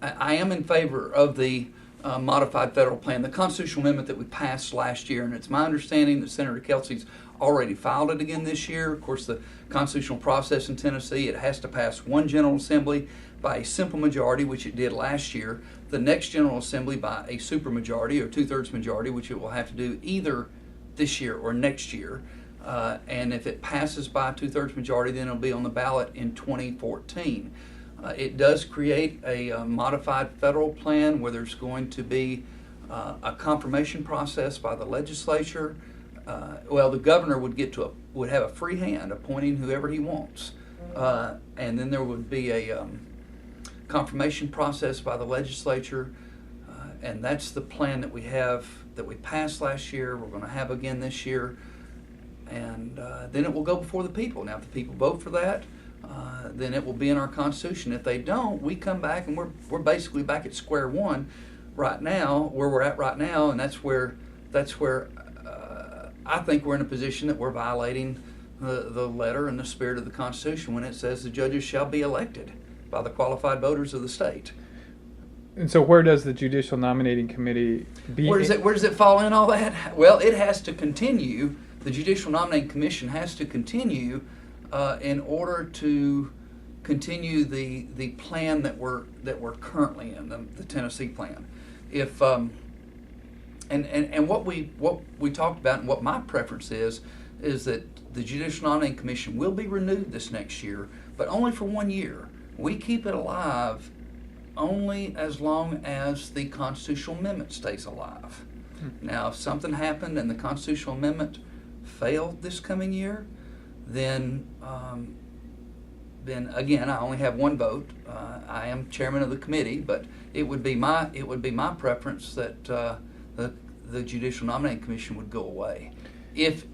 I am in favor of the modified federal plan, the constitutional amendment that we passed last year, and it's my understanding that Senator Kelsey's already filed it again this year. Of course, the constitutional process in Tennessee, it has to pass one General Assembly by a simple majority, which it did last year, the next General Assembly by a supermajority or two-thirds majority, which it will have to do either this year or next year. And if it passes by a two-thirds majority, then it'll be on the ballot in 2014. It does create a modified federal plan where there's going to be a confirmation process by the legislature. Well, the governor would have a free hand appointing whoever he wants, and then there would be a confirmation process by the legislature, and that's the plan that we have, that we passed last year. We're going to have again this year, and then it will go before the people. Now, if the people vote for that, then it will be in our Constitution. If they don't, we come back and we're basically back at square one right now, where we're at right now, and that's where I think we're in a position that we're violating the letter and the spirit of the Constitution when it says the judges shall be elected by the qualified voters of the state. And so where does the Judicial Nominating Committee be? Where does it fall in all that? Well, it has to continue. The Judicial Nominating Commission has to continue in order to continue the plan that we're currently in, the Tennessee plan. If and what we talked about, and what my preference is that the Judicial Nominating Commission will be renewed this next year, but only for 1 year. We keep it alive only as long as the constitutional amendment stays alive. Now, if something happened and the constitutional amendment failed this coming year, then again, I only have one vote. I am chairman of the committee, but it would be my preference that the Judicial Nominating Commission would go away if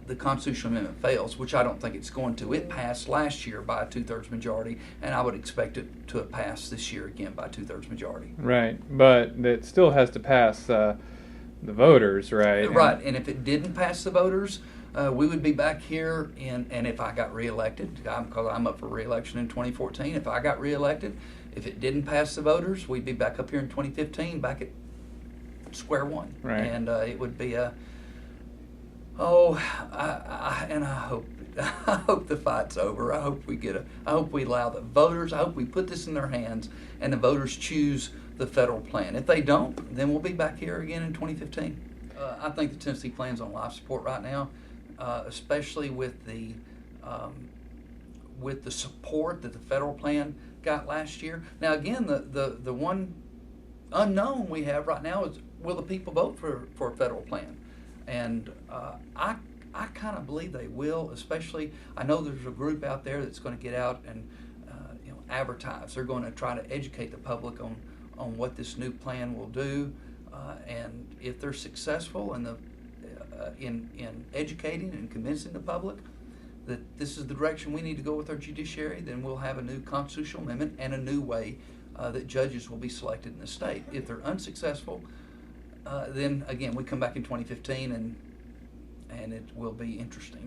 the constitutional amendment fails, which I don't think it's going to. It passed last year by a two-thirds majority, and I would expect it to have passed this year again by a two-thirds majority. Right, but it still has to pass the voters, right? Right, and if it didn't pass the voters, we would be back here and if I got reelected, because I'm up for reelection in 2014, if I got reelected, if it didn't pass the voters, we'd be back up here in 2015, back at square one. Right. And it would be I hope the fight's over. I hope we allow the voters, I hope we put this in their hands and the voters choose the federal plan. If they don't, then we'll be back here again in 2015. I think the Tennessee plan's on life support right now, especially with the support that the federal plan got last year. Now again, the one unknown we have right now is, will the people vote for a federal plan? And I kind of believe they will. Especially, I know there's a group out there that's going to get out and advertise. They're going to try to educate the public on what this new plan will do, and if they're successful in educating and convincing the public that this is the direction we need to go with our judiciary, then we'll have a new constitutional amendment and a new way that judges will be selected in the state. If they're unsuccessful, then again we come back in 2015 and it will be interesting.